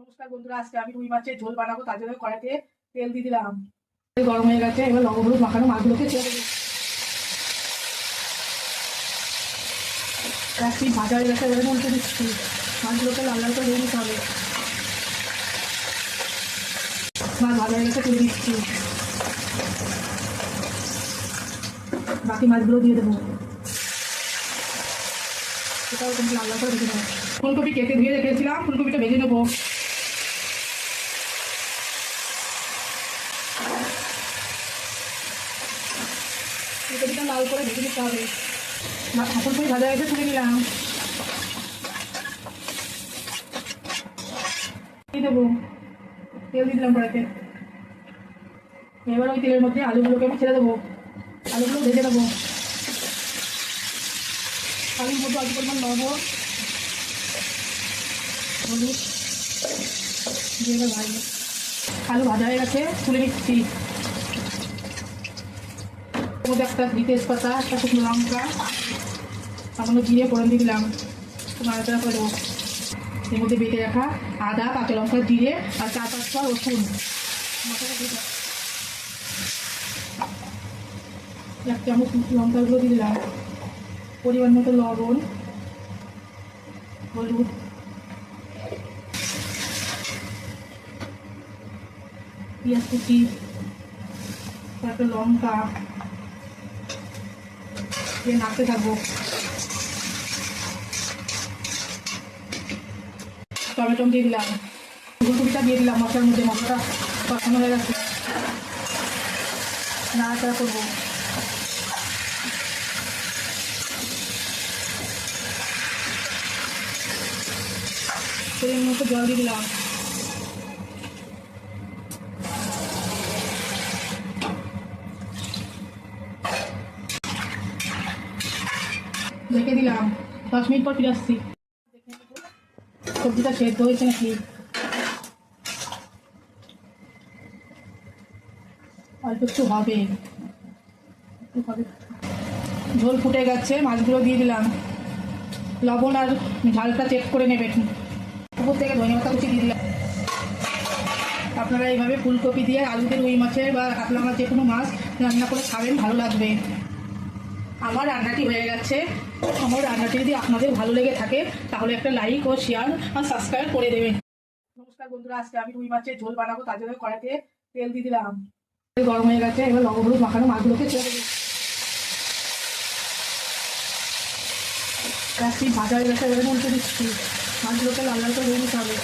নমস্কার বন্ধুরা, আজকে আমি রুই মাছের ঝোল বানাবো। তার জন্য কড়াইতে তেল দিয়ে দিলাম। তেল গরম হয়ে গেছে, এবার লবণ হলুদ মাখানো মাছগুলোকে ছেড়ে দেবো। এক পিঠ ভাজা হয়ে গেছে, এবারে উল্টে দিচ্ছি। মাছগুলোকে লাল লাল করে ভেজে নিতে হবে। মাছ ভাজা হয়ে গেছে, তুলে দিচ্ছি। বাকি মাছগুলো দিয়ে দেবো। এটাও কিন্তু লাল লাল করে ভেজে নেবো। ফুলকপি কেটে ধুয়ে রেখেছিলাম, ফুলকপিটা ভেজে নেবো। ফুলকপিটা লাল করে ভেজে নিতে হবে। ফুলকপি ভাজা হয়েছে, তুলে নিলাম। দিয়ে দেবো, তেল দিয়ে দিলাম কড়াইতে। এবার ওই তেলের মধ্যে আলুগুলোকে আমি ছেড়ে দেবো। আলুগুলো ভেজে দেবো। আলুর মধ্যে অল্প পরিমাণ লবণ হলুদ দিয়ে এবার ভাজবো। আলু ভাজা হয়ে গেছে, তুলে নিচ্ছি। ওর মধ্যে একটা তেজপাতা, একটা শুকনো লঙ্কা, সামান্য জিরে ফোড়ন দিয়ে দিলাম। নাড়াচাড়া করে দেবো। এর মধ্যে বেটে রাখা আদা, কাঁচা লঙ্কা, জিরে আর 4-5 রসুন মশলা দিয়ে দিলাম। 1 চামচ লঙ্কাগুলো দিয়ে দিলাম। পরিমাণ মতো লবণ, হলুদ, পেঁয়াজ কুচি, তারপরে লঙ্কা দিয়ে নাড়তে থাকবো। টমেটো দিয়ে দিলাম। ফুলকপিটা দিয়ে দিলাম মশলার মধ্যে। মশলাটা কষানো হয়ে গেছে, নাড়াচাড়া করবো। পরিমাণ মতো জল দিয়ে দিলাম। ঢেকে দিলাম। 10 মিনিট পর ফিরে আসছি। সবজিটা সেদ্ধ হয়েছে নাকি। অল্প একটু হবে। ঝোল ফুটে গেছে, মাছগুলো দিয়ে দিলাম। লবণ আর ঝালটা চেক করে নেবেন। উপর থেকে ধনেপাতা কুচি দিয়ে দিলাম। আপনারা এইভাবে ফুলকপি দিয়ে আলু দিয়ে রুই মাছের বা কাতলা মাছ যে কোনো মাছ রান্না করে খাবেন, ভালো লাগবে। আমার রান্নাটি হয়ে গেছে। আমার রান্নাটি যদি আপনাদের ভালো লেগে থাকে তাহলে একটা লাইক ও শেয়ার আর সাবস্ক্রাইব করে দেবেন। নমস্কার বন্ধুরা, আজকে আমি রুই মাছের ঝোল বানাবো। তার জন্য কড়াইতে তেল দিয়ে দিলাম। তেল গরম হয়ে গেছে, এবার লবণ হলুদ মাখানো মাছগুলোকে ছেড়ে দেবো। এক পিঠ ভাজা হয়ে গেছে, এবারে উল্টে দিচ্ছি। মাছগুলোকে লাল লাল করে ভেজে নিতে হবে।